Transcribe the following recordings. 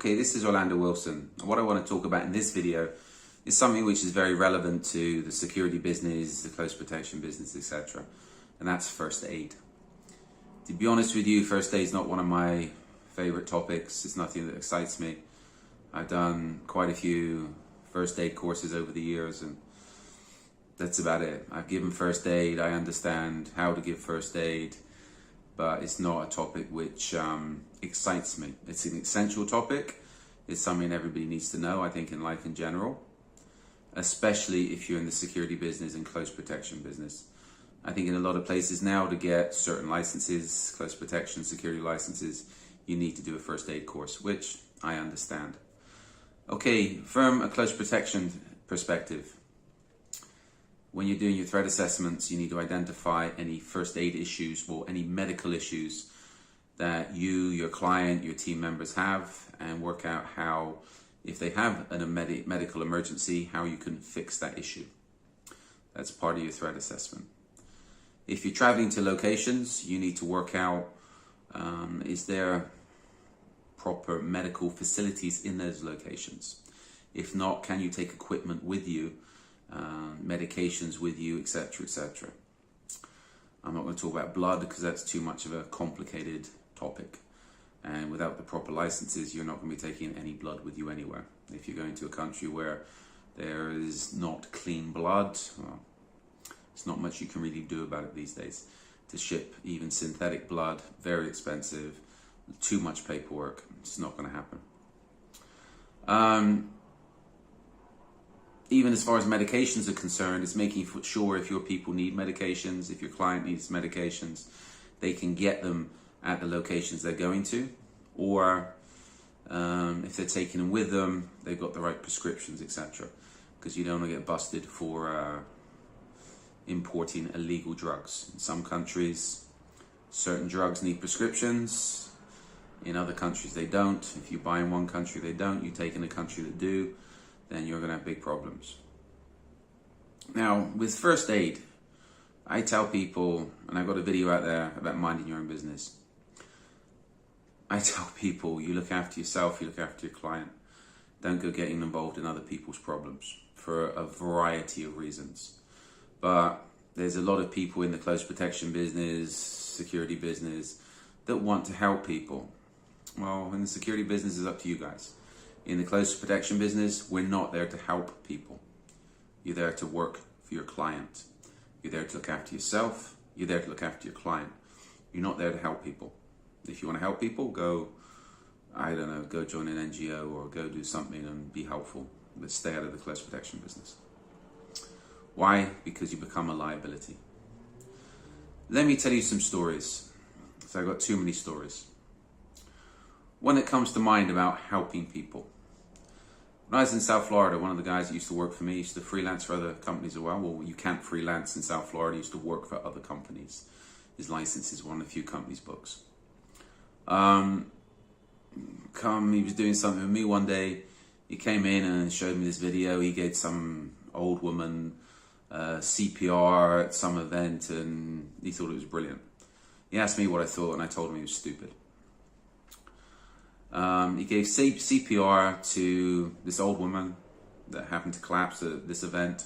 Okay, this is Orlando Wilson. What I want to talk about in this video is something which is very relevant to the security business, the close protection business, etc. And that's first aid. To be honest with you, first aid is not one of my favorite topics. It's nothing that excites me. I've done quite a few first aid courses over the years, and that's about it. I've given first aid. I understand how to give first aid, but it's not a topic which excites me. It's an essential topic. It's something everybody needs to know, I think, in life in general, especially if you're in the security business and close protection business. I think in a lot of places now, to get certain licenses, close protection, security licenses, you need to do a first aid course, which I understand. Okay, from a close protection perspective, when you're doing your threat assessments, you need to identify any first aid issues or any medical issues that you, your client, your team members have, and work out how, if they have a medical emergency, how you can fix that issue. That's part of your threat assessment. If you're traveling to locations, you need to work out, is there proper medical facilities in those locations? If not, can you take equipment with you, medications with you, etc., etc. I'm not going to talk about blood because that's too much of a complicated topic, and without the proper licenses, you're not going to be taking any blood with you anywhere. If you're going to a country where there is not clean blood, well, there's not much you can really do about it these days. To ship even synthetic blood, very expensive, too much paperwork. It's not going to happen. Even as far as medications are concerned, it's making sure if your people need medications, if your client needs medications, they can get them at the locations they're going to, or if they're taking them with them, they've got the right prescriptions, etc. Because you don't want to get busted for importing illegal drugs. In some countries, certain drugs need prescriptions. In other countries, they don't. If you buy in one country, they don't. You take in a country that do, then you're going to have big problems. Now, with first aid, I tell people, and I've got a video out there about minding your own business. I tell people, you look after yourself, you look after your client. Don't go getting involved in other people's problems for a variety of reasons. But there's a lot of people in the close protection business, security business, that want to help people. Well, in the security business, it's up to you guys. In the close protection business, we're not there to help people. You're there to work for your client. You're there to look after yourself. You're there to look after your client. You're not there to help people. If you want to help people, go, I don't know, go join an NGO or go do something and be helpful. But stay out of the close protection business. Why? Because you become a liability. Let me tell you some stories. So I've got too many stories. One that comes to mind about helping people. When I was in South Florida, one of the guys that used to work for me used to freelance for other companies as well. Well, you can't freelance in South Florida. He used to work for other companies. His license is one of the few companies' books. He was doing something with me one day. He came in and showed me this video. He gave some old woman CPR at some event, and he thought it was brilliant. He asked me what I thought, and I told him he was stupid. He gave CPR to this old woman that happened to collapse at this event.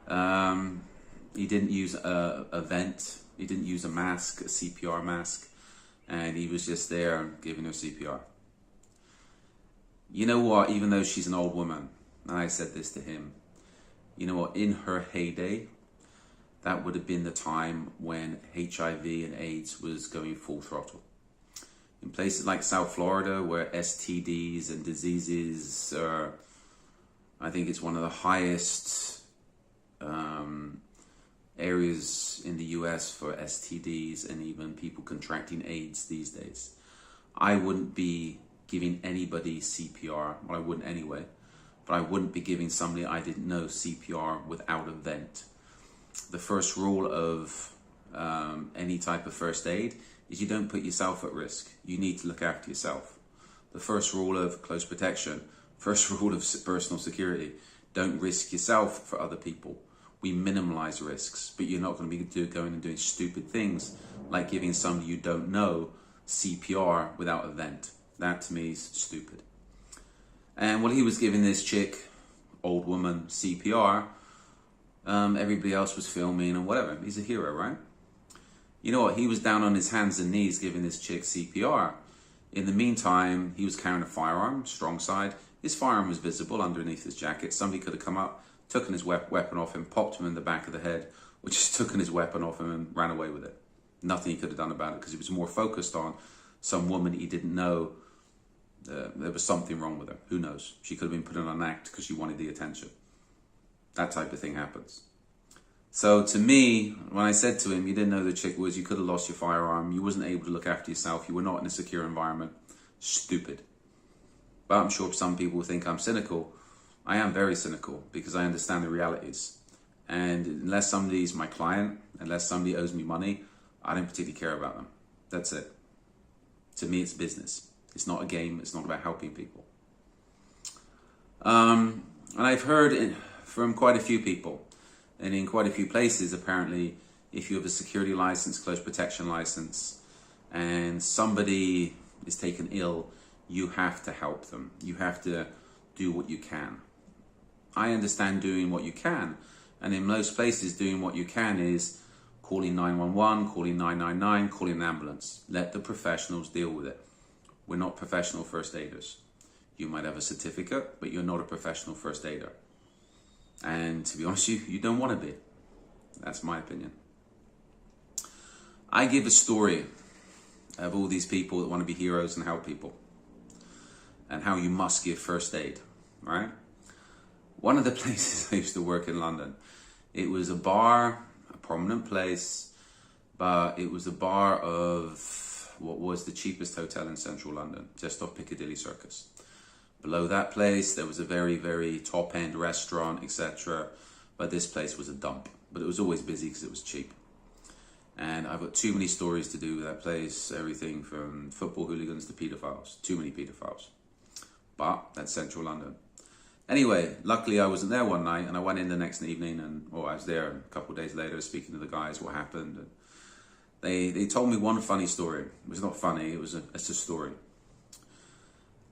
He didn't use a vent. He didn't use a mask, a CPR mask, and he was just there giving her CPR. You know what? Even though she's an old woman, and I said this to him, you know what? In her heyday, that would have been the time when HIV and AIDS was going full throttle. In places like South Florida, where STDs and diseases are, I think it's one of the highest areas in the US for STDs and even people contracting AIDS these days. I wouldn't be giving anybody CPR, well, I wouldn't anyway, but I wouldn't be giving somebody I didn't know CPR without a vent. The first rule of any type of first aid is you don't put yourself at risk. You need to look after yourself. The first rule of close protection, first rule of personal security, don't risk yourself for other people. We minimize risks, but you're not going to be going and doing stupid things like giving somebody you don't know CPR without a vent. That to me is stupid. And while he was giving this chick, old woman, CPR, everybody else was filming and whatever. He's a hero, right? You know what? He was down on his hands and knees giving this chick CPR. In the meantime, he was carrying a firearm, strong side. His firearm was visible underneath his jacket. Somebody could have come up, taken his weapon off him, popped him in the back of the head, or just taken his weapon off him and ran away with it. Nothing he could have done about it because he was more focused on some woman he didn't know. There was something wrong with her. Who knows? She could have been put on an act because she wanted the attention. That type of thing happens. So to me, when I said to him, you didn't know the chick was, you could have lost your firearm, you wasn't able to look after yourself, you were not in a secure environment, stupid. But I'm sure some people think I'm cynical. I am very cynical because I understand the realities. And unless somebody's my client, unless somebody owes me money, I don't particularly care about them. That's it. To me, it's business. It's not a game. It's not about helping people. And I've heard from quite a few people, and in quite a few places, apparently, if you have a security license, close protection license, and somebody is taken ill, you have to help them. You have to do what you can. I understand doing what you can. And in most places, doing what you can is calling 911, calling 999, calling an ambulance. Let the professionals deal with it. We're not professional first aiders. You might have a certificate, but you're not a professional first aider. And to be honest with you, you don't want to be. That's my opinion. I give a story of all these people that want to be heroes and help people, and how you must give first aid, right? One of the places I used to work in London, it was a bar, a prominent place, but it was a bar of what was the cheapest hotel in central London, just off Piccadilly Circus. Below that place, there was a very, very top-end restaurant, etc. But this place was a dump. But it was always busy because it was cheap. And I've got too many stories to do with that place. Everything from football hooligans to paedophiles. Too many paedophiles. But that's central London. Anyway, luckily I wasn't there one night, and I went in the next evening, and I was there a couple of days later speaking to the guys what happened. And they told me one funny story. It was not funny, it's a story.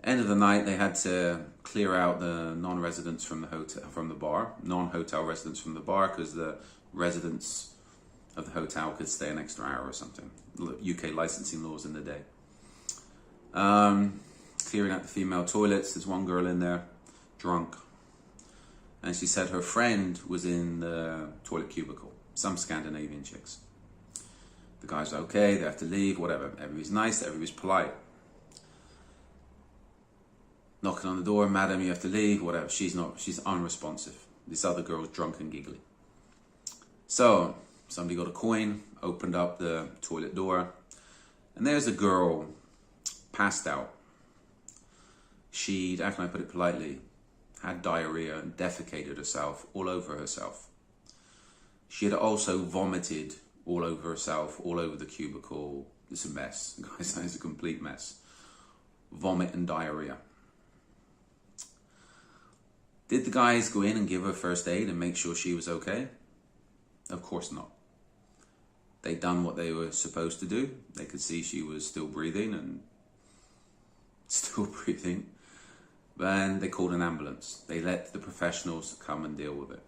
End of the night, they had to clear out the non-residents from the hotel, from the bar, non-hotel residents from the bar, because the residents of the hotel could stay an extra hour or something. UK licensing laws in the day. Clearing out the female toilets. There's one girl in there, drunk, and she said her friend was in the toilet cubicle. Some Scandinavian chicks. The guys are okay. They have to leave. Whatever. Everybody's nice. Everybody's polite. Knocking on the door, madam, you have to leave, whatever. She's unresponsive. This other girl's drunk and giggly. So, somebody got a coin, opened up the toilet door, and there's a girl passed out. She'd, how can I put it politely, had diarrhea and defecated herself all over herself. She had also vomited all over herself, all over the cubicle. It's a mess. Guys, it's a complete mess. Vomit and diarrhea. Did the guys go in and give her first aid and make sure she was okay? Of course not. They'd done what they were supposed to do. They could see she was still breathing and still breathing. And they called an ambulance. They let the professionals come and deal with it.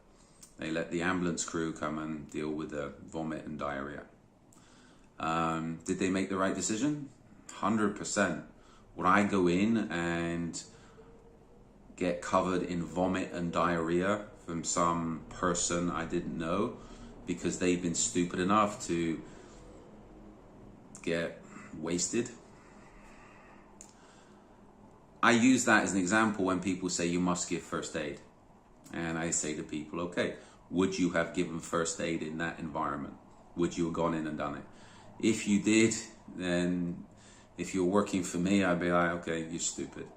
They let the ambulance crew come and deal with the vomit and diarrhea. Did they make the right decision? 100%. Would I go in and get covered in vomit and diarrhea from some person I didn't know because they've been stupid enough to get wasted? I use that as an example when people say you must give first aid. And I say to people, okay, would you have given first aid in that environment? Would you have gone in and done it? If you did, then if you're working for me, I'd be like, okay, you're stupid.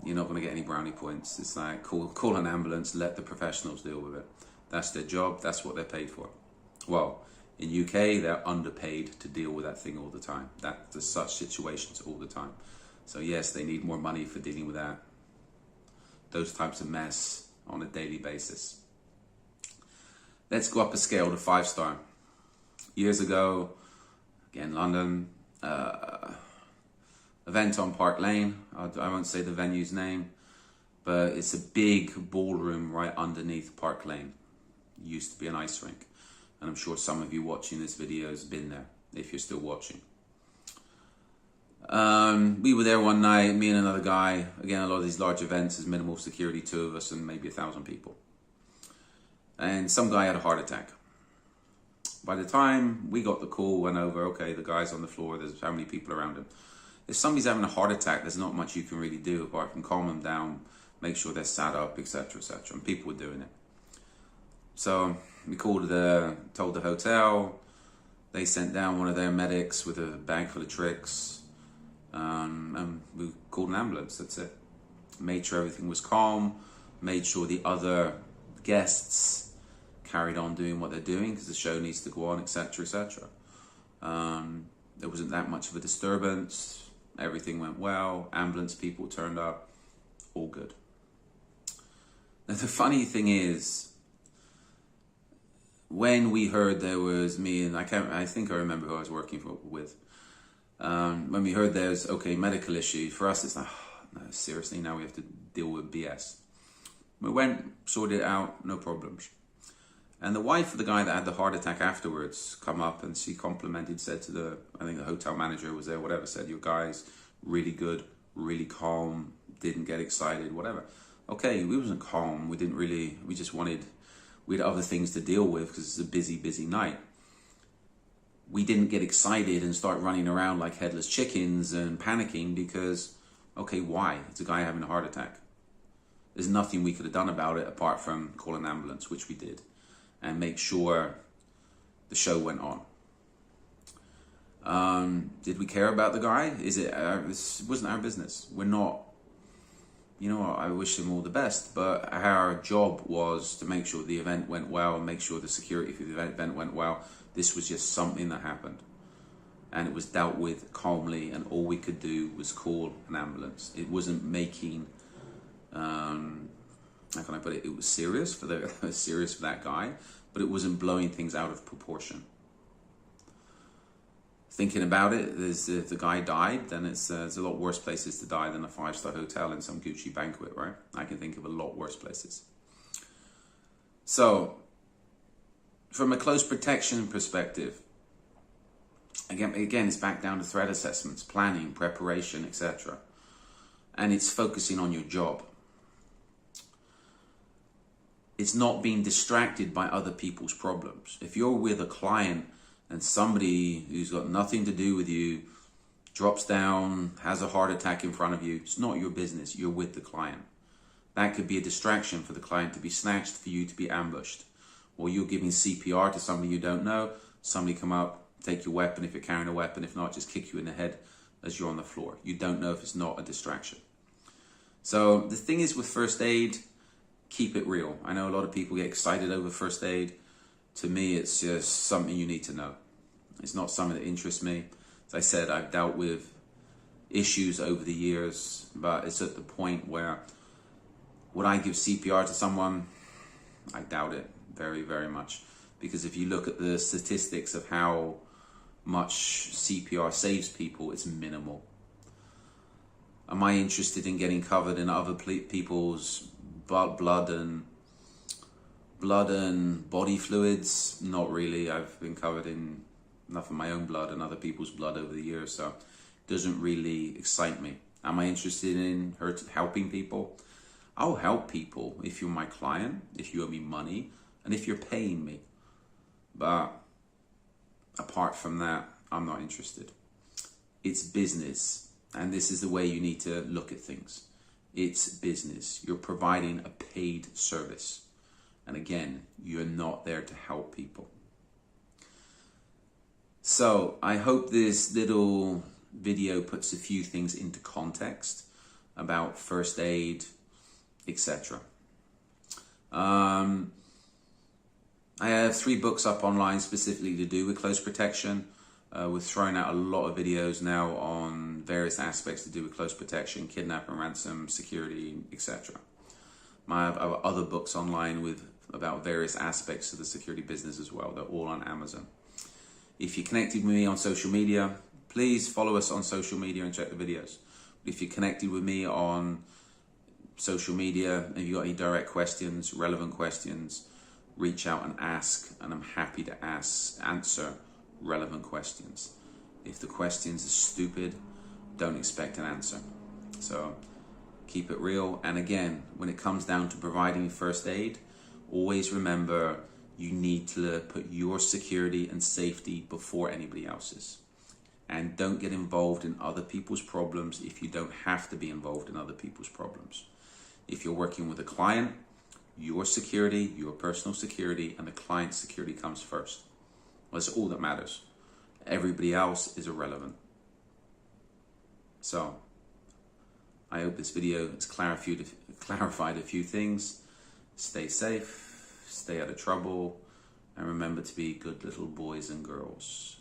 You're not going to get any brownie points. It's like, call an ambulance, let the professionals deal with it. That's their job, that's what they're paid for. Well, in UK, they're underpaid to deal with that thing all the time. There's such situations all the time. So yes, they need more money for dealing with that. Those types of mess on a daily basis. Let's go up a scale to 5-star. Years ago, again, London, Event on Park Lane. I won't say the venue's name, but it's a big ballroom right underneath Park Lane. It used to be an ice rink. And I'm sure some of you watching this video has been there, if you're still watching. We were there one night, me and another guy. Again, a lot of these large events is minimal security, 2 of us and maybe 1,000 people. And some guy had a heart attack. By the time we got the call, went over, okay, the guy's on the floor, there's how many people around him. If somebody's having a heart attack, there's not much you can really do apart from calm them down, make sure they're sat up, etc., etc. And people were doing it. So we told the hotel. They sent down one of their medics with a bag full of tricks. And we called an ambulance, that's it. Made sure everything was calm, made sure the other guests carried on doing what they're doing because the show needs to go on, etc., etc. There wasn't that much of a disturbance, everything went well, ambulance people turned up, all good. Now the funny thing is, when we heard there was me and I think I remember who I was working with. When we heard there's medical issue, for us it's like, oh, no, seriously, now we have to deal with BS. We went, sorted it out, no problems. And the wife of the guy that had the heart attack afterwards come up and she complimented, said to I think the hotel manager was there, whatever, said, your guy's really good, really calm, didn't get excited, whatever. Okay, we wasn't calm, we just we had other things to deal with because it's a busy, busy night. We didn't get excited and start running around like headless chickens and panicking because, okay, why? It's a guy having a heart attack. There's nothing we could have done about it apart from call an ambulance, which we did, and make sure the show went on. Did we care about the guy? This wasn't our business. We're not, I wish him all the best, but our job was to make sure the event went well and make sure the security for the event went well. This was just something that happened and it was dealt with calmly, and all we could do was call an ambulance. It wasn't making, how can I put it? It was serious for that guy, but it wasn't blowing things out of proportion. Thinking about it, if the guy died, then there's a lot worse places to die than a 5-star hotel in some Gucci banquet, right? I can think of a lot worse places. So, from a close protection perspective, again, it's back down to threat assessments, planning, preparation, etc. And it's focusing on your job. It's not being distracted by other people's problems. If you're with a client and somebody who's got nothing to do with you drops down, has a heart attack in front of you, it's not your business. You're with the client. That could be a distraction for the client to be snatched, for you to be ambushed. Or you're giving CPR to somebody you don't know, somebody come up, take your weapon if you're carrying a weapon, if not, just kick you in the head as you're on the floor. You don't know if it's not a distraction. So the thing is with first aid, keep it real. I know a lot of people get excited over first aid. To me, it's just something you need to know. It's not something that interests me. As I said, I've dealt with issues over the years, but it's at the point where would I give CPR to someone? I doubt it very, very much. Because if you look at the statistics of how much CPR saves people, it's minimal. Am I interested in getting covered in other people's blood and body fluids? Not really. I've been covered in enough of my own blood and other people's blood over the years, so it doesn't really excite me. Am I interested in helping people? I'll help people if you're my client, if you owe me money, and if you're paying me. But apart from that, I'm not interested. It's business, and this is the way you need to look at things. It's business. You're providing a paid service. And again, you're not there to help people. So I hope this little video puts a few things into context about first aid, etc. I have 3 books up online specifically to do with close protection. We're throwing out a lot of videos now on various aspects to do with close protection, kidnap and ransom, security, etc. I have other books online about various aspects of the security business as well. They're all on Amazon. If you're connected with me on social media, please follow us on social media and check the videos. If you're connected with me on social media, if you've got any direct questions, relevant questions, reach out and ask, and I'm happy to answer relevant questions. If the questions are stupid, don't expect an answer. So keep it real. And again, when it comes down to providing first aid, always remember you need to put your security and safety before anybody else's. And don't get involved in other people's problems if you don't have to be involved in other people's problems. If you're working with a client, your security, your personal security, and the client's security comes first. That's all that matters. Everybody else is irrelevant. So, I hope this video has clarified a few things. Stay safe, stay out of trouble, and remember to be good little boys and girls.